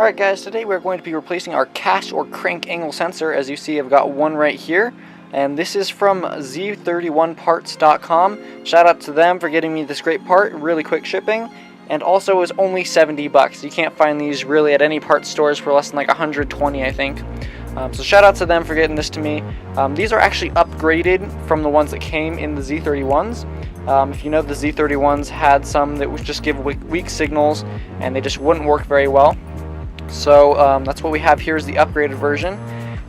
Alright guys, today we're going to be replacing our CAS or crank angle sensor. As you see, I've got one right here, and this is from Z31parts.com. Shout out to them for getting me this great part, really quick shipping, and also it was only 70 bucks. You can't find these really at any parts stores for less than like 120, I think. So shout out to them for getting this to me. These are actually upgraded from the ones that came in the Z31s. If you know, the Z31s had some that would just give weak signals and they just wouldn't work very well. So that's what we have here is the upgraded version.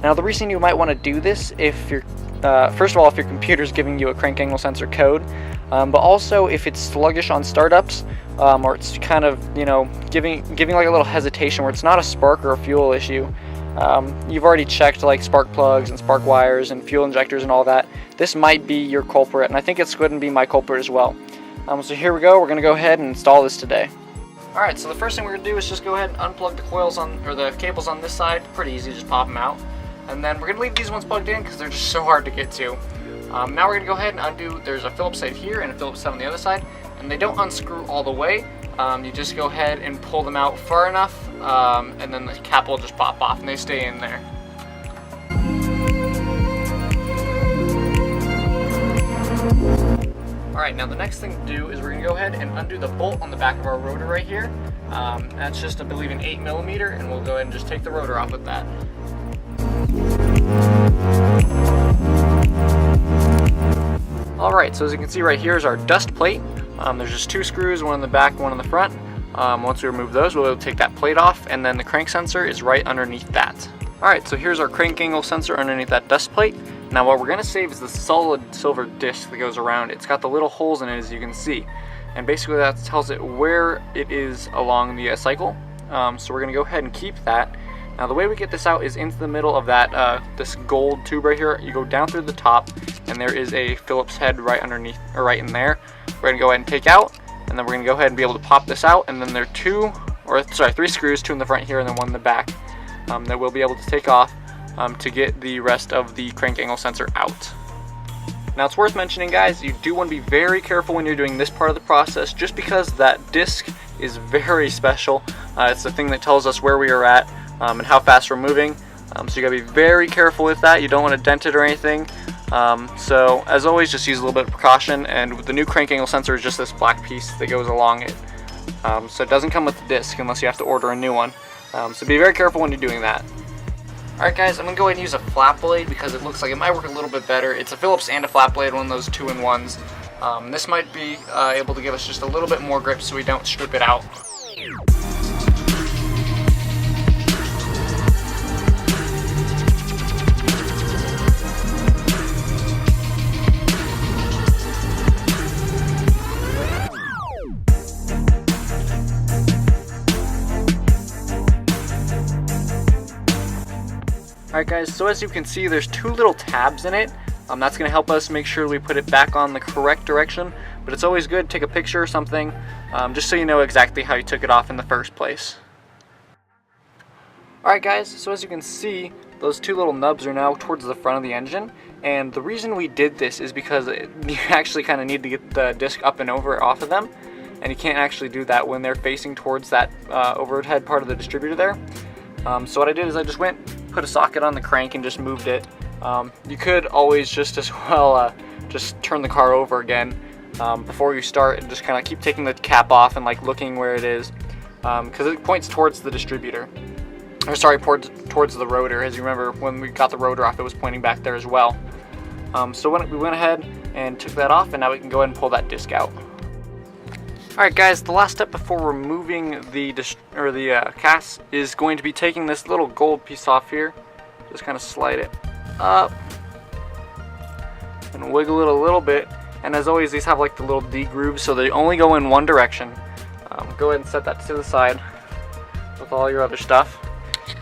Now the reason you might want to do this if you're first of all, if your computer is giving you a crank angle sensor code, but also if it's sluggish on startups, or it's kind of, you know, giving like a little hesitation where it's not a spark or a fuel issue. You've already checked like spark plugs and spark wires and fuel injectors and all that. This might be your culprit, and I think it's going to be my culprit as well. So here we go. We're going to go ahead and install this today. Alright, so the first thing we're going to do is just go ahead and unplug the coils or the cables on this side. Pretty easy, just pop them out. And then we're going to leave these ones plugged in because they're just so hard to get to. Now we're going to go ahead and undo, there's a Phillips head here and a Phillips head on the other side. And they don't unscrew all the way. You just go ahead and pull them out far enough, and then the cap will just pop off and they stay in there. Alright, now the next thing to do is we're going to go ahead and undo the bolt on the back of our rotor right here. That's just, I believe, an 8mm, and we'll go ahead and just take the rotor off with that. Alright, so as you can see right here is our dust plate. There's just two screws, one in the back, one in the front. Once we remove those, we'll be able to take that plate off, and then the crank sensor is right underneath that. Alright, so here's our crank angle sensor underneath that dust plate. Now what we're going to save is the solid silver disc that goes around it. It's got the little holes in it, as you can see. And basically that tells it where it is along the cycle. So we're going to go ahead and keep that. Now the way we get this out is into the middle of that this gold tube right here. You go down through the top, and there is a Phillips head right underneath, or right in there. We're going to go ahead and take out, and then we're going to go ahead and be able to pop this out, and then there are three screws, two in the front here and then one in the back, that we'll be able to take off to get the rest of the crank angle sensor out. Now it's worth mentioning, guys, you do want to be very careful when you're doing this part of the process, just because that disc is very special. It's the thing that tells us where we are at and how fast we're moving. So you gotta be very careful with that. You don't want to dent it or anything. So as always, just use a little bit of precaution, and the new crank angle sensor is just this black piece that goes along it. So it doesn't come with the disc unless you have to order a new one. So be very careful when you're doing that. Alright guys, I'm going to go ahead and use a flat blade because it looks like it might work a little bit better. It's a Phillips and a flat blade, one of those 2-in-1s. This might be able to give us just a little bit more grip so we don't strip it out. Alright guys, so as you can see, there's two little tabs in it. That's going to help us make sure we put it back on the correct direction, but it's always good to take a picture or something, just so you know exactly how you took it off in the first place. Alright guys, so as you can see, those two little nubs are now towards the front of the engine, and the reason we did this is because you actually kind of need to get the disc up and over off of them, and you can't actually do that when they're facing towards that overhead part of the distributor there. So what I did is I just went, put a socket on the crank and just moved it. You could always just as well just turn the car over again before you start, and just kind of keep taking the cap off and like looking where it is, because it points towards the distributor, or sorry, towards the rotor. As you remember, when we got the rotor off, it was pointing back there as well. So we went ahead and took that off, and now we can go ahead and pull that disc out. Alright guys, the last step before removing the CAS is going to be taking this little gold piece off here. Just kind of slide it up and wiggle it a little bit, and as always, these have like the little D grooves, so they only go in one direction. Go ahead and set that to the side with all your other stuff,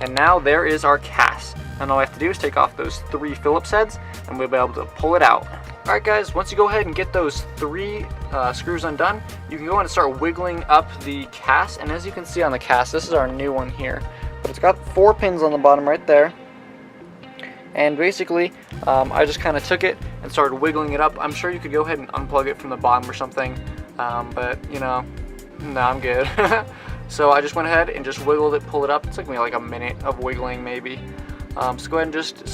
and now there is our CAS, and all we have to do is take off those three Phillips heads and we'll be able to pull it out. Alright guys, once you go ahead and get those three screws undone, you can go ahead and start wiggling up the CAS, and as you can see on the CAS, this is our new one here, but it's got 4 pins on the bottom right there, and basically I just kind of took it and started wiggling it up. I'm sure you could go ahead and unplug it from the bottom or something, but you know, no, I'm good. So I just went ahead and just wiggled it, pulled it up. It took me like a minute of wiggling maybe. So go ahead and just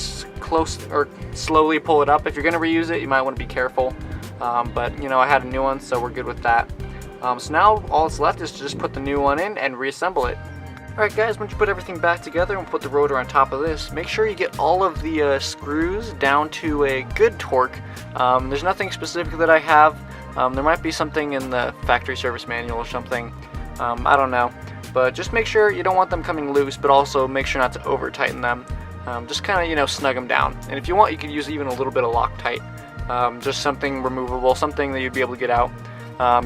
slowly pull it up. If you're going to reuse it, you might want to be careful. But you know, I had a new one, so we're good with that. So now all that's left is to just put the new one in and reassemble it. Alright guys, once you put everything back together and put the rotor on top of this, make sure you get all of the screws down to a good torque. There's nothing specific that I have. There might be something in the factory service manual or something. I don't know. But just make sure you don't want them coming loose, but also make sure not to over tighten them. Just kind of, you know, snug them down. And if you want, you could use even a little bit of Loctite. Just something removable, something that you'd be able to get out.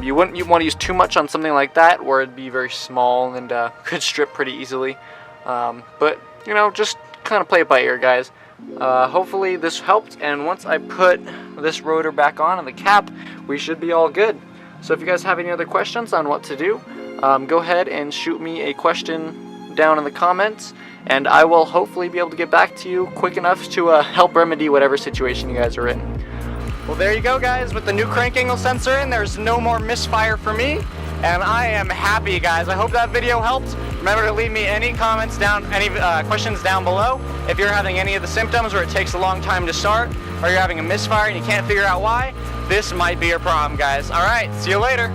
You want to use too much on something like that, where it'd be very small and could strip pretty easily. But you know, just kind of play it by ear, guys. Hopefully this helped, and once I put this rotor back on and the cap, we should be all good. So if you guys have any other questions on what to do, go ahead and shoot me a question down in the comments, and I will hopefully be able to get back to you quick enough to help remedy whatever situation you guys are in. Well, there you go, guys. With the new crank angle sensor in, there's no more misfire for me, and I am happy, guys. I hope that video helped. Remember to leave me any comments down, any questions down below. If you're having any of the symptoms where it takes a long time to start, or you're having a misfire and you can't figure out why, this might be your problem, guys. All right, see you later.